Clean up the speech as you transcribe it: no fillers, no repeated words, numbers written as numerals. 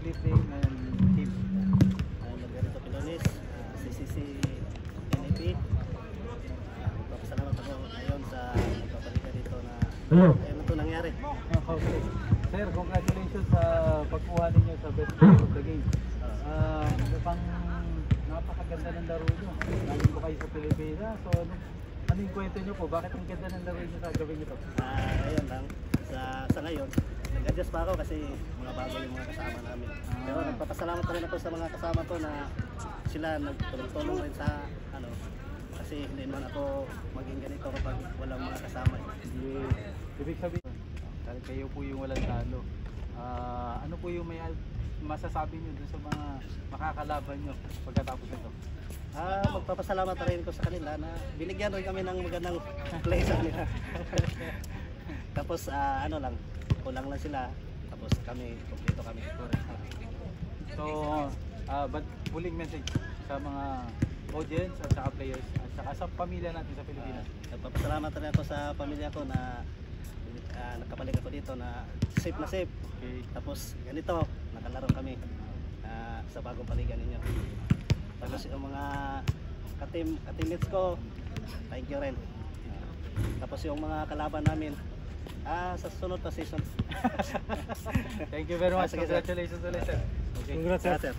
lifting and keep. Margarito Pilones, CCC NAP. Magpapasalamat ako ngayon sa pagpapalitan dito na ayun na ito nangyari. Okay. Sir, congratulations sa pagkuha ninyo sa best player of the game. Mukhang napakaganda ng laro nyo. Galing po kayo sa Pilipinas. So, ano yung kwento nyo po? Bakit ang ganda ng laro nyo sa gawin nyo? Ayun lang, sa ngayon, nag-adjust pa ako kasi mga bago yung mga kasama namin. Pero nagpapasalamat pa rin ako sa mga kasama ko na sila nagtulong-tulong rin sa ano, kasi hindi naman ako maging ganito kapag walang mga kasama. Ibig sabihin, dahil kayo po yung walang talo, ano po yung may masasabi nyo dun sa mga makakalaban nyo pagkatapos nito? Magpapasalamat rin ko sa kanila na binigyan rin kami ng magandang play sa kanila. Tapos ano lang, kulang lang sila, tapos kami, kompleto kami. So, but huling message sa mga audience at saka players at saka sa pamilya natin sa Pilipinas. Nagpapasalamat rin ako sa pamilya ko na nakabalik ako dito na safe na safe. Okay. Tapos ganito, nakalaro kami sa bagong paligan ninyo. Tapos yung mga ka-teammates ko, thank you rin. Tapos yung mga kalaban namin, sa sunod pa season. Thank you very much. Sige, Congratulations ulit, sir. Okay. Congrats, sir.